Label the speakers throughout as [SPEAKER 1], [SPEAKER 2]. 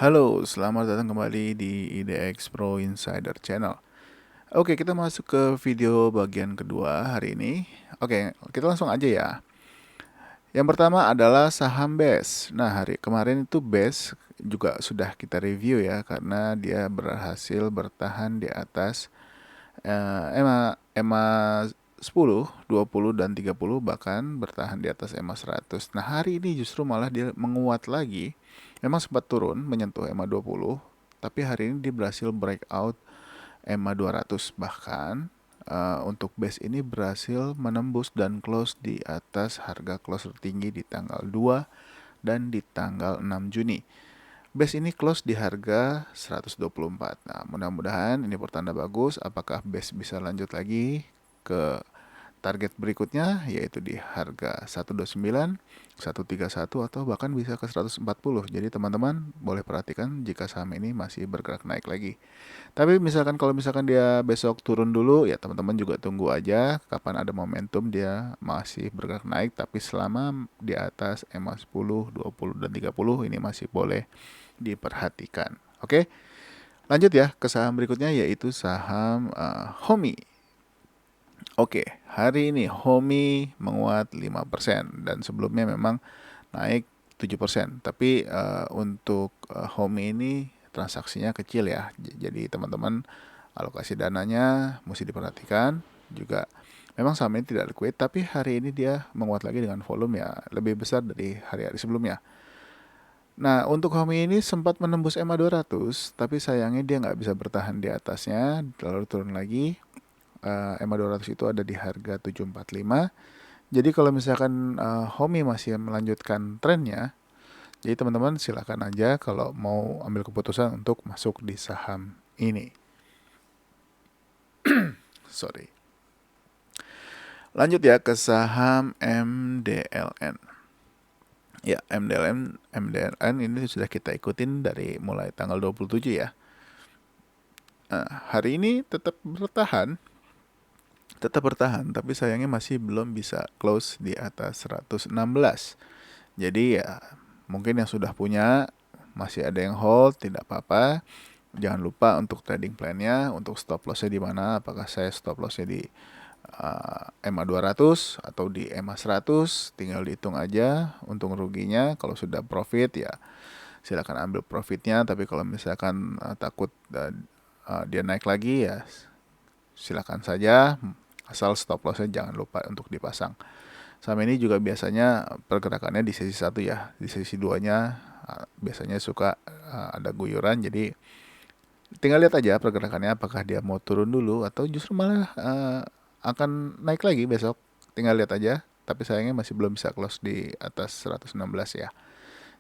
[SPEAKER 1] Halo, selamat datang kembali di IDX Pro Insider Channel. Oke, kita masuk ke video bagian kedua hari ini. Oke, kita langsung aja ya. Yang pertama adalah saham BES. Nah, hari kemarin itu BES juga sudah kita review ya, karena dia berhasil bertahan di atas EMA 10, 20, dan 30, bahkan bertahan di atas EMA 100. Nah, hari ini justru malah dia menguat lagi. Memang sempat turun menyentuh EMA 20, tapi hari ini dia berhasil breakout EMA 200. Bahkan untuk base ini berhasil menembus dan close di atas harga close tertinggi di tanggal 2 dan di tanggal 6 Juni. Base ini close di harga 124. Nah, mudah-mudahan ini pertanda bagus. Apakah base bisa lanjut lagi ke target berikutnya, yaitu di harga 129, 131, atau bahkan bisa ke 140. Jadi teman-teman boleh perhatikan jika saham ini masih bergerak naik lagi. Tapi misalkan kalau misalkan dia besok turun dulu, ya teman-teman juga tunggu aja kapan ada momentum dia masih bergerak naik. Tapi selama di atas EMA 10, 20, dan 30 ini masih boleh diperhatikan. Oke, lanjut ya ke saham berikutnya, yaitu saham Homi. Oke, hari ini Homi menguat 5% dan sebelumnya memang naik 7%. Tapi untuk Homi ini transaksinya kecil ya. Jadi teman-teman alokasi dananya mesti diperhatikan juga. Memang saham ini tidak liquid, tapi hari ini dia menguat lagi dengan volume ya lebih besar dari hari-hari sebelumnya. Nah, untuk Homi ini sempat menembus EMA 200, tapi sayangnya dia nggak bisa bertahan di atasnya, lalu turun lagi. EMA 200 itu ada di harga 745. Jadi kalau misalkan Homi masih melanjutkan trennya, jadi teman-teman silakan aja kalau mau ambil keputusan untuk masuk di saham ini. Sorry. Lanjut ya ke saham MDLN. Ya, MDLN ini sudah kita ikutin dari mulai tanggal 27 ya. Hari ini tetap bertahan, tapi sayangnya masih belum bisa close di atas 116. Jadi ya mungkin yang sudah punya masih ada yang hold, tidak apa-apa. Jangan lupa untuk trading plan-nya, untuk stop loss-nya di mana. Apakah saya stop loss-nya di EMA 200 atau di EMA 100, tinggal dihitung aja untung ruginya. Kalau sudah profit ya silakan ambil profitnya, tapi kalau misalkan takut dia naik lagi ya silakan saja, asal stop lossnya jangan lupa untuk dipasang. Saham ini juga biasanya pergerakannya di sesi 1 ya, di sesi 2-nya biasanya suka ada guyuran. Jadi tinggal lihat aja pergerakannya, apakah dia mau turun dulu atau justru malah akan naik lagi besok. Tinggal lihat aja, tapi sayangnya masih belum bisa close di atas 116 ya.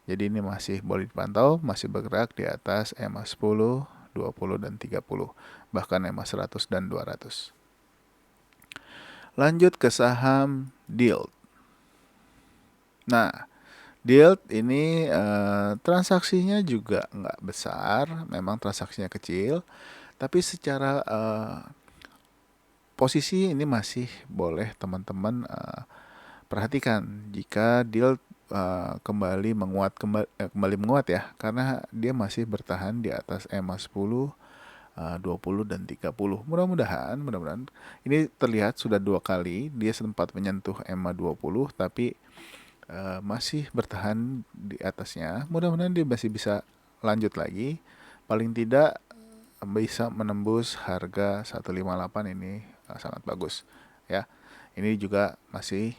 [SPEAKER 1] Jadi ini masih boleh dipantau, masih bergerak di atas EMA 10, 20, dan 30, bahkan EMA 100 dan 200. Lanjut ke saham DILT. Nah, DILT ini transaksinya juga nggak besar, memang transaksinya kecil, tapi secara posisi ini masih boleh teman-teman perhatikan jika DILT kembali menguat ya, karena dia masih bertahan di atas EMA 10, 20, dan 30. Mudah-mudahan ini terlihat sudah 2 kali dia sempat menyentuh EMA 20, tapi masih bertahan di atasnya. Mudah-mudahan dia masih bisa lanjut lagi. Paling tidak bisa menembus harga 158, ini sangat bagus ya. Ini juga masih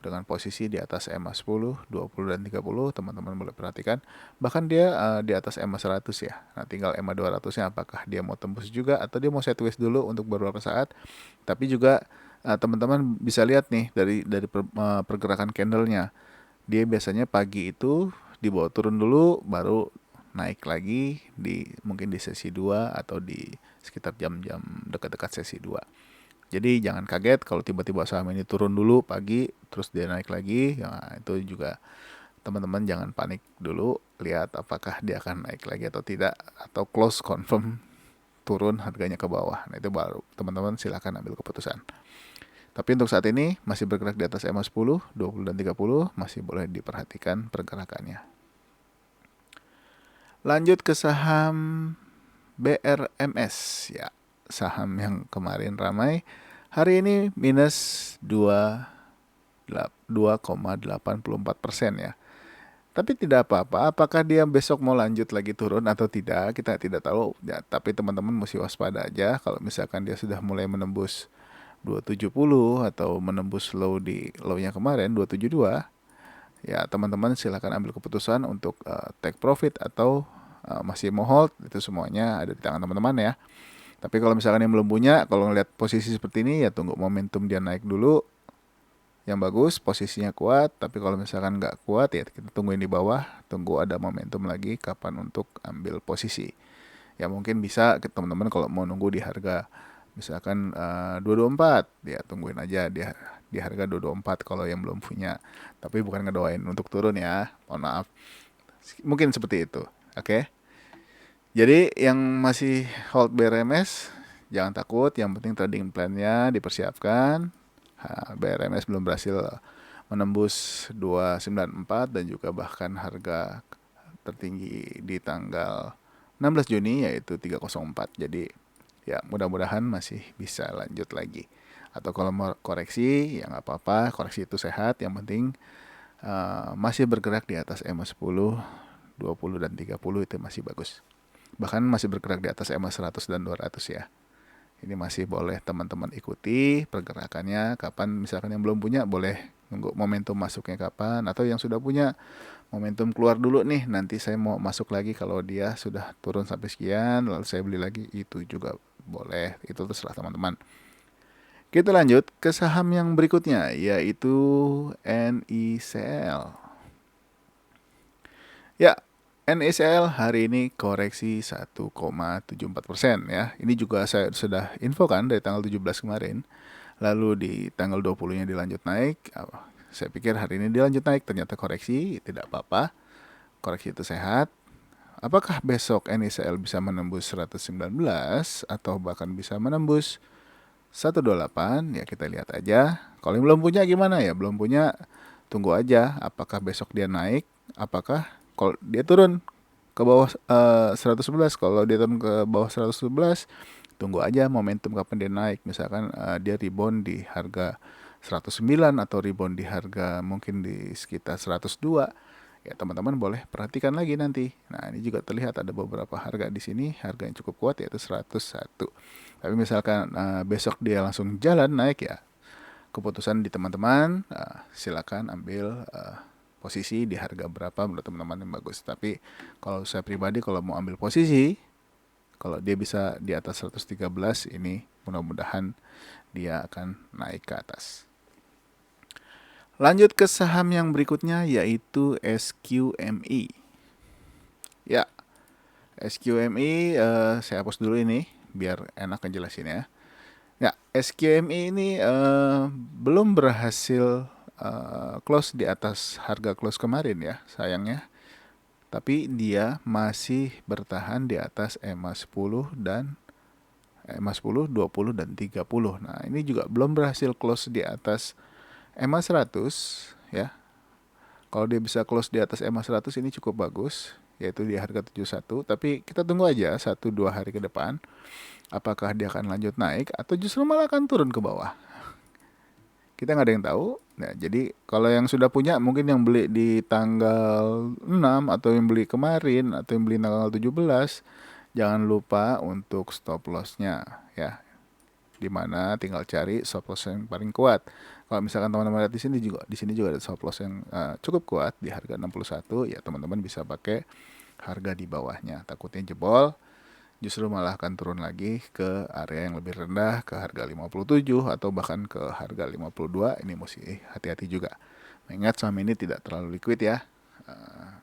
[SPEAKER 1] dengan posisi di atas EMA 10, 20, dan 30, teman-teman boleh perhatikan. Bahkan dia di atas EMA 100 ya. Nah, tinggal EMA 200-nya apakah dia mau tembus juga atau dia mau sideways dulu untuk beberapa saat. Tapi juga teman-teman bisa lihat nih dari pergerakan candlenya. Dia biasanya pagi itu dibawa turun dulu, baru naik lagi mungkin di sesi 2 atau di sekitar jam-jam dekat-dekat sesi 2. Jadi jangan kaget kalau tiba-tiba saham ini turun dulu pagi terus dia naik lagi. Nah, itu juga teman-teman jangan panik dulu, lihat apakah dia akan naik lagi atau tidak, atau close confirm turun harganya ke bawah. Nah, itu baru teman-teman silakan ambil keputusan. Tapi untuk saat ini masih bergerak di atas EMA 10, 20, dan 30, masih boleh diperhatikan pergerakannya. Lanjut ke saham BRMS ya, saham yang kemarin ramai. Hari ini minus 2,84% ya. Tapi tidak apa-apa, apakah dia besok mau lanjut lagi turun atau tidak, kita tidak tahu. Ya, tapi teman-teman mesti waspada aja kalau misalkan dia sudah mulai menembus 270 atau menembus low-nya kemarin 272. Ya, teman-teman silakan ambil keputusan untuk take profit atau masih mau hold, itu semuanya ada di tangan teman-teman ya. Tapi kalau misalkan yang belum punya, kalau ngelihat posisi seperti ini ya tunggu momentum dia naik dulu yang bagus, posisinya kuat. Tapi kalau misalkan nggak kuat ya kita tungguin di bawah, tunggu ada momentum lagi kapan untuk ambil posisi. Ya mungkin bisa teman-teman kalau mau nunggu di harga misalkan 224, ya tungguin aja di harga 224 kalau yang belum punya. Tapi bukan ngedoain untuk turun ya, mohon maaf. Mungkin seperti itu. Oke. Jadi yang masih hold BRMS jangan takut, yang penting trading plan-nya dipersiapkan. BRMS belum berhasil menembus 294 dan juga bahkan harga tertinggi di tanggal 16 Juni yaitu 304. Jadi ya mudah-mudahan masih bisa lanjut lagi. Atau kalau mau koreksi ya nggak apa-apa, koreksi itu sehat. Yang penting masih bergerak di atas EMA 10, 20 dan 30 itu masih bagus. Bahkan masih bergerak di atas EMA 100 dan 200 ya. Ini masih boleh teman-teman ikuti pergerakannya. Kapan misalkan yang belum punya boleh nunggu momentum masuknya kapan. Atau yang sudah punya momentum keluar dulu nih. Nanti saya mau masuk lagi kalau dia sudah turun sampai sekian. Lalu saya beli lagi. Itu juga boleh. Itu terserah teman-teman. Kita lanjut ke saham yang berikutnya. Yaitu NICL. Ya, NICL hari ini koreksi 1,74% ya. Ini juga saya sudah infokan dari tanggal 17 kemarin. Lalu di tanggal 20-nya dilanjut naik. Saya pikir hari ini dilanjut naik, ternyata koreksi, tidak apa-apa. Koreksi itu sehat. Apakah besok NICL bisa menembus 119 atau bahkan bisa menembus 128? Ya kita lihat aja. Kalau yang belum punya gimana ya? Belum punya, tunggu aja apakah besok dia naik, apakah kalau dia turun ke bawah 111, kalau dia turun ke bawah 111 tunggu aja momentum kapan dia naik. Misalkan dia rebound di harga 109 atau rebound di harga mungkin di sekitar 102, ya teman-teman boleh perhatikan lagi nanti. Nah ini juga terlihat ada beberapa harga di sini, harga yang cukup kuat yaitu 101. Tapi misalkan besok dia langsung jalan naik ya, keputusan di teman-teman, silakan ambil posisi di harga berapa menurut teman-teman yang bagus. Tapi kalau saya pribadi kalau mau ambil posisi, kalau dia bisa di atas 113 ini mudah-mudahan dia akan naik ke atas. Lanjut ke saham yang berikutnya yaitu SQMI. Ya, SQMI saya hapus dulu ini biar enak ngejelasin ya. Ya, SQMI ini belum berhasil close di atas harga close kemarin ya, sayangnya. Tapi dia masih bertahan di atas EMA 10 dan EMA 10, 20 dan 30. Nah, ini juga belum berhasil close di atas EMA 100 ya. Kalau dia bisa close di atas EMA 100 ini cukup bagus, yaitu di harga 71. Tapi kita tunggu aja 1-2 hari ke depan. Apakah dia akan lanjut naik atau justru malah akan turun ke bawah. Kita nggak ada yang tahu. Nah, jadi kalau yang sudah punya mungkin yang beli di tanggal 6 atau yang beli kemarin atau yang beli tanggal 17, jangan lupa untuk stop loss-nya ya. Dimana tinggal cari stop loss yang paling kuat. Kalau misalkan teman-teman lihat di sini juga ada stop loss yang cukup kuat di harga 61, ya teman-teman bisa pakai harga di bawahnya. Takutnya jebol, justru malah akan turun lagi ke area yang lebih rendah, ke harga 57 atau bahkan ke harga 52. Ini mesti hati-hati juga. Mengingat saham ini tidak terlalu liquid ya.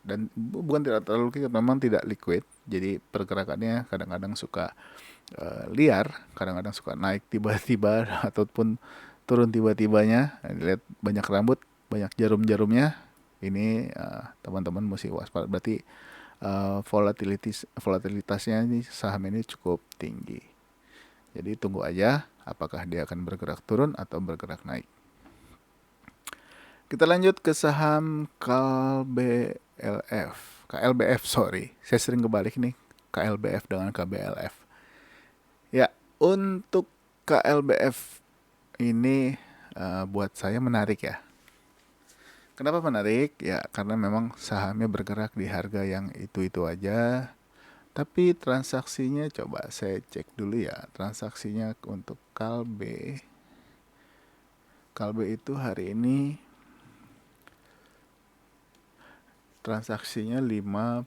[SPEAKER 1] Dan bukan tidak terlalu liquid, memang tidak liquid. Jadi pergerakannya kadang-kadang suka liar, kadang-kadang suka naik tiba-tiba ataupun turun tiba-tibanya. Lihat banyak rambut, banyak jarum-jarumnya. Ini teman-teman mesti waspada. Berarti volatilitasnya ini saham ini cukup tinggi. Jadi tunggu aja apakah dia akan bergerak turun atau bergerak naik. Kita lanjut ke saham KBLF. KLBF, sorry. Saya sering kebalik nih, KLBF dengan KBLF. Ya, untuk KLBF ini buat saya menarik ya. Kenapa menarik? Ya, karena memang sahamnya bergerak di harga yang itu-itu aja. Tapi transaksinya coba saya cek dulu ya. Transaksinya untuk Kalbe. Kalbe itu hari ini transaksinya 55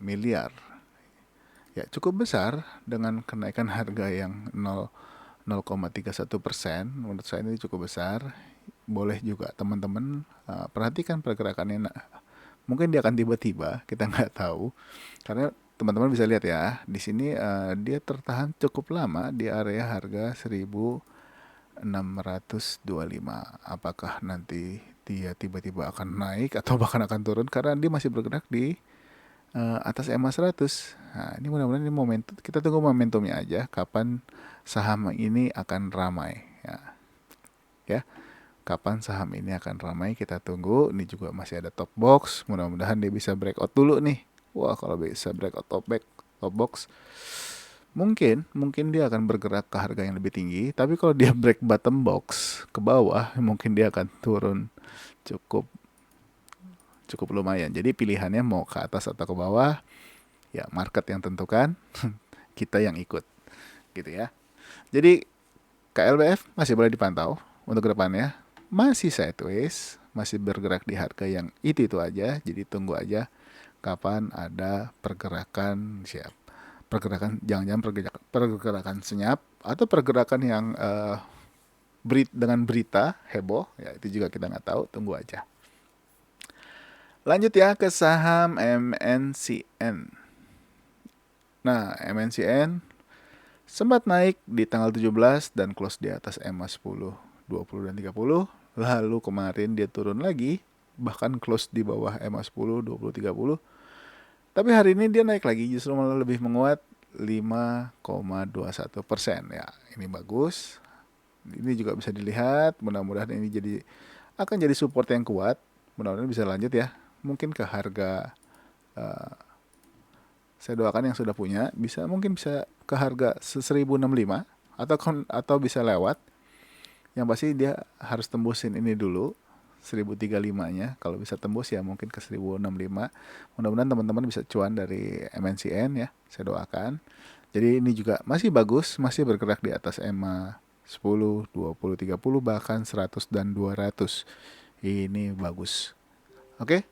[SPEAKER 1] miliar. Ya, cukup besar dengan kenaikan harga yang 0,31%. Menurut saya ini cukup besar. Boleh juga teman-teman perhatikan pergerakannya. Mungkin dia akan tiba-tiba, kita nggak tahu. Karena teman-teman bisa lihat ya, di sini dia tertahan cukup lama di area harga 1625. Apakah nanti dia tiba-tiba akan naik atau bahkan akan turun, karena dia masih bergerak di atas EMA 100. Nah, ini mudah-mudahan ini momentum, kita tunggu momentumnya aja, kapan saham ini akan ramai ya. Kapan saham ini akan ramai, kita tunggu. Ini juga masih ada top box, mudah-mudahan dia bisa breakout dulu nih. Wah, kalau bisa breakout top box, mungkin dia akan bergerak ke harga yang lebih tinggi. Tapi kalau dia break bottom box ke bawah, mungkin dia akan turun cukup lumayan. Jadi pilihannya mau ke atas atau ke bawah, ya market yang tentukan, kita yang ikut gitu ya. Jadi KLBF masih boleh dipantau untuk kedepannya. Masih sideways, masih bergerak di harga yang itu aja. Jadi tunggu aja kapan ada pergerakan jangan-jangan pergerakan senyap atau pergerakan yang dengan berita heboh, ya itu juga kita nggak tahu, tunggu aja. Lanjut ya ke saham MNCN. Nah, MNCN sempat naik di tanggal 17 dan close di atas EMA 10, 20 dan 30. Lalu kemarin dia turun lagi, bahkan close di bawah EMA 10, 20, 30. Tapi hari ini dia naik lagi, justru malah lebih menguat 5,21%. Ya, ini bagus. Ini juga bisa dilihat, mudah-mudahan ini akan jadi support yang kuat. Mudah-mudahan bisa lanjut ya. Mungkin ke harga saya doakan yang sudah punya mungkin bisa ke harga 1065 atau bisa lewat. Yang pasti dia harus tembusin ini dulu 1035-nya. Kalau bisa tembus ya mungkin ke 1065. Mudah-mudahan teman-teman bisa cuan dari MNCN ya. Saya doakan. Jadi ini juga masih bagus, masih bergerak di atas EMA 10, 20, 30 bahkan 100 dan 200. Ini bagus. Oke.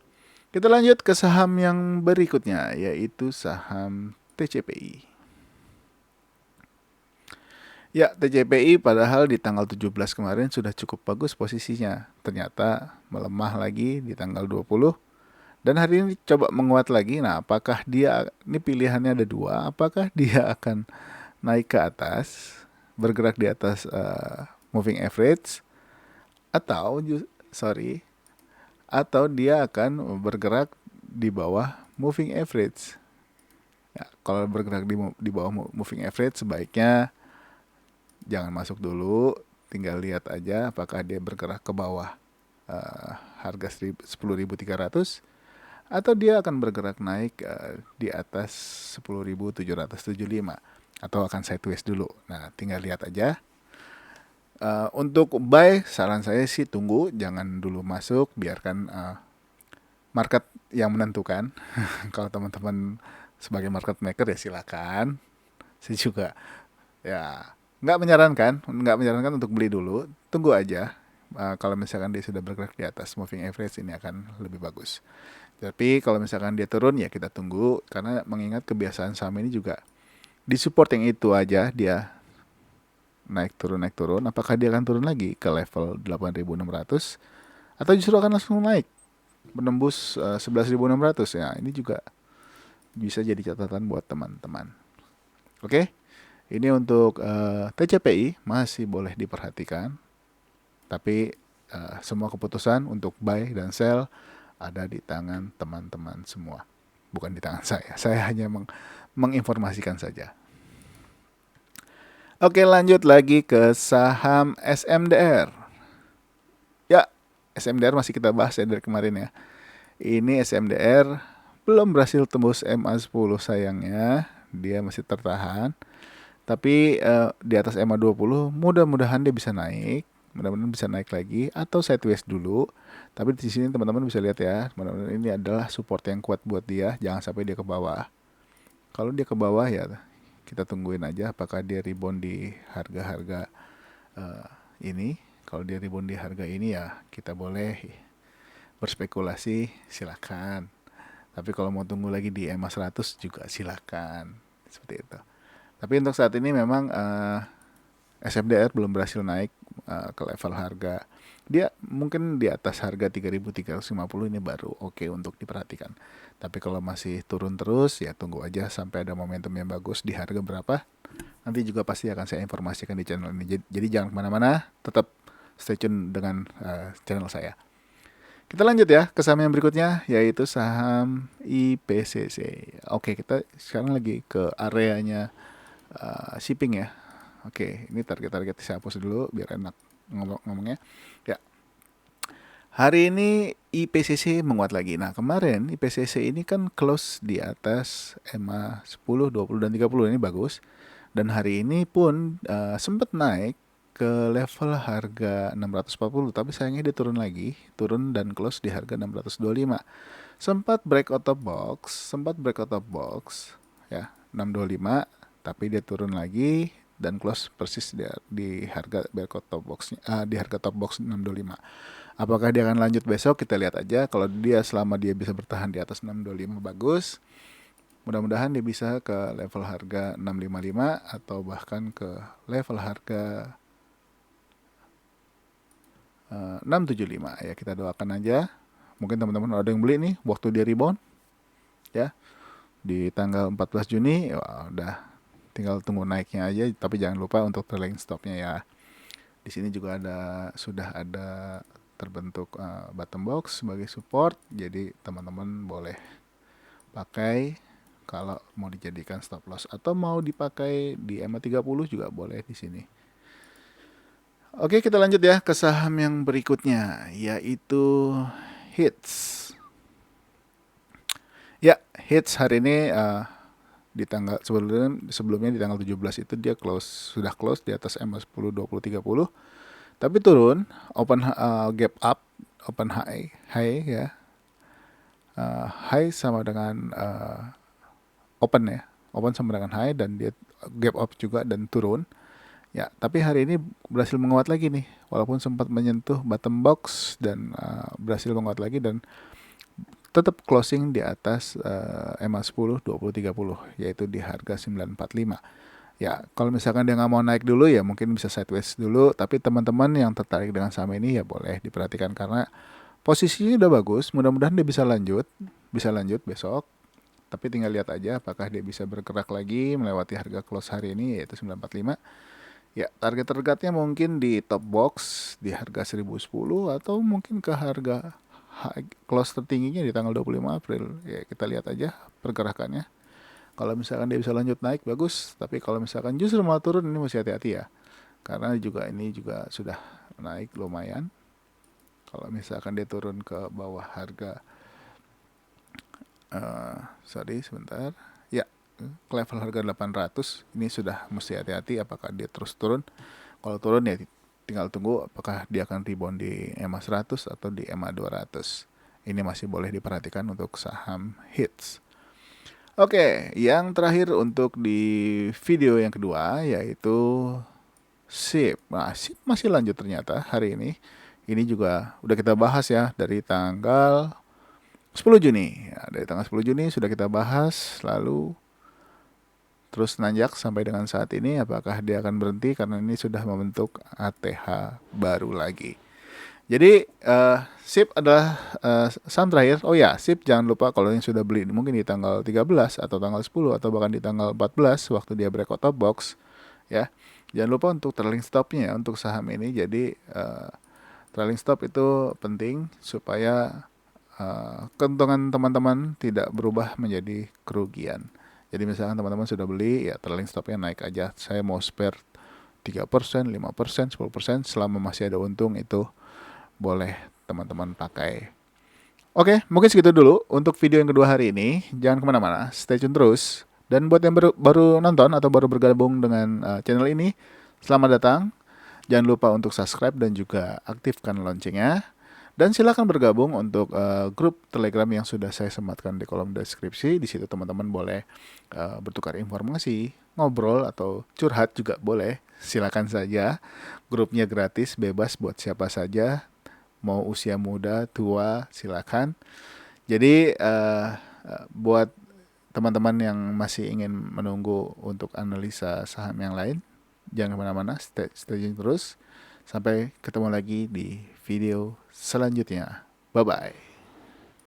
[SPEAKER 1] Kita lanjut ke saham yang berikutnya, yaitu saham TCPI. Ya, TCPI padahal di tanggal 17 kemarin sudah cukup bagus posisinya. Ternyata melemah lagi di tanggal 20. Dan hari ini coba menguat lagi. Nah, apakah ini pilihannya ada dua. Apakah dia akan naik ke atas, bergerak di atas moving average, atau dia akan bergerak di bawah moving average. Ya, kalau bergerak di bawah moving average sebaiknya jangan masuk dulu, tinggal lihat aja apakah dia bergerak ke bawah harga 10.300 atau dia akan bergerak naik di atas 10.775 atau akan sideways dulu. Nah, tinggal lihat aja. Untuk buy, saran saya sih tunggu, jangan dulu masuk, biarkan market yang menentukan. Kalau teman-teman sebagai market maker ya silakan. Saya juga ya nggak menyarankan untuk beli dulu, tunggu aja. Kalau misalkan dia sudah bergerak di atas moving average, ini akan lebih bagus. Tapi kalau misalkan dia turun ya kita tunggu, karena mengingat kebiasaan saham ini juga di support yang itu aja dia naik turun. Apakah dia akan turun lagi ke level 8.600 atau justru akan langsung naik menembus 11.600 ya. Ini juga bisa jadi catatan buat teman-teman. Oke. Ini untuk TCPI masih boleh diperhatikan. Tapi semua keputusan untuk buy dan sell ada di tangan teman-teman semua. Bukan di tangan saya. Saya hanya menginformasikan saja. Oke, lanjut lagi ke saham SMDR. Ya, SMDR masih kita bahas ya dari kemarin ya. Ini SMDR belum berhasil tembus MA10 sayangnya. Dia masih tertahan. Tapi di atas MA20 mudah-mudahan dia bisa naik. Mudah-mudahan bisa naik lagi atau sideways dulu. Tapi di sini teman-teman bisa lihat ya, mudah-mudahan ini adalah support yang kuat buat dia, jangan sampai dia ke bawah. Kalau dia ke bawah ya kita tungguin aja apakah dia rebound di harga-harga eh, ini. Kalau dia rebound di harga ini ya kita boleh berspekulasi, silakan. Tapi kalau mau tunggu lagi di EMA 100 juga silakan. Seperti itu. Tapi untuk saat ini memang SFDR belum berhasil naik ke level harga. Dia mungkin di atas harga 3.350 ini baru oke untuk diperhatikan. Tapi kalau masih turun terus ya tunggu aja sampai ada momentum yang bagus di harga berapa. Nanti juga pasti akan saya informasikan di channel ini. Jadi jangan kemana-mana, tetap stay tune dengan channel saya. Kita lanjut ya ke saham yang berikutnya, yaitu saham IPCC. Oke, kita sekarang lagi ke areanya shipping ya. Oke, ini target-target saya hapus dulu biar enak ngomongnya. Ya, hari ini IPCC menguat lagi. Nah, kemarin IPCC ini kan close di atas EMA 10, 20, dan 30. Ini bagus. Dan hari ini pun sempat naik ke level harga 640, tapi sayangnya dia turun lagi, turun dan close di harga 625. Sempat break out of box ya, 625, tapi dia turun lagi dan close persis di harga breakout top boxnya, di harga top box 625. Apakah dia akan lanjut besok? Kita lihat aja. Kalau dia selama dia bisa bertahan di atas 625 bagus. Mudah-mudahan dia bisa ke level harga 655 atau bahkan ke level harga 675 ya, kita doakan aja. Mungkin teman-teman ada yang beli nih waktu dia rebound ya di tanggal 14 Juni ya, udah tinggal tunggu naiknya aja, tapi jangan lupa untuk trailing stopnya ya. Di sini juga sudah ada terbentuk bottom box sebagai support, jadi teman-teman boleh pakai kalau mau dijadikan stop loss atau mau dipakai di EMA 30 juga boleh di sini. Oke, kita lanjut ya ke saham yang berikutnya, yaitu HITS. Ya, HITS hari ini di tanggal sebelumnya di tanggal 17 itu dia sudah close di atas EMA 10, 20, 30. Tapi turun, gap up, open high ya. High sama dengan open ya. Open sama dengan high dan dia gap up juga dan turun. Ya, tapi hari ini berhasil menguat lagi nih. Walaupun sempat menyentuh bottom box dan berhasil menguat lagi dan tetap closing di atas EMA 10, 20, 30 yaitu di harga 945. Ya, kalau misalkan dia nggak mau naik dulu ya mungkin bisa sideways dulu, tapi teman-teman yang tertarik dengan saham ini ya boleh diperhatikan karena posisinya udah bagus. Mudah-mudahan dia bisa lanjut besok. Tapi tinggal lihat aja apakah dia bisa bergerak lagi melewati harga close hari ini yaitu 945. Ya, target-targetnya mungkin di top box di harga 1010 atau mungkin ke harga close tertingginya di tanggal 25 April. Ya, kita lihat aja pergerakannya. Kalau misalkan dia bisa lanjut naik bagus, tapi kalau misalkan justru mau turun ini mesti hati-hati ya. Karena ini juga sudah naik lumayan. Kalau misalkan dia turun ke bawah harga sebentar. Ya, ke level harga 800 ini sudah mesti hati-hati apakah dia terus turun. Kalau turun ya tinggal tunggu apakah dia akan rebound di EMA 100 atau di EMA 200. Ini masih boleh diperhatikan untuk saham HITS. Oke, yang terakhir untuk di video yang kedua yaitu SIP. Nah, SIP masih lanjut ternyata hari ini. Ini juga udah kita bahas ya dari tanggal 10 Juni. Ya, dari tanggal 10 Juni sudah kita bahas, lalu terus nanjak sampai dengan saat ini. Apakah dia akan berhenti karena ini sudah membentuk ATH baru lagi. Jadi SIP adalah saham terakhir. Oh ya, SIP jangan lupa kalau yang sudah beli mungkin di tanggal 13 atau tanggal 10 atau bahkan di tanggal 14 waktu dia breakout top box ya. Jangan lupa untuk trailing stopnya ya untuk saham ini. Jadi trailing stop itu penting supaya keuntungan teman-teman tidak berubah menjadi kerugian. Jadi misalkan teman-teman sudah beli ya trailing stopnya naik aja. Saya mau spare 3%, 5%, 10% selama masih ada untung itu boleh teman-teman pakai. Oke, mungkin segitu dulu untuk video yang kedua hari ini. Jangan kemana-mana, stay tune terus. Dan buat yang baru nonton atau baru bergabung dengan channel ini, selamat datang. Jangan lupa untuk subscribe dan juga aktifkan loncengnya. Dan silakan bergabung untuk grup Telegram yang sudah saya sematkan di kolom deskripsi. Di situ teman-teman boleh bertukar informasi, ngobrol atau curhat juga boleh. Silakan saja. Grupnya gratis, bebas buat siapa saja. Mau usia muda, tua, silakan. Jadi buat teman-teman yang masih ingin menunggu untuk analisa saham yang lain, jangan kemana-mana, stay tune terus. Sampai ketemu lagi di video selanjutnya. Bye-bye.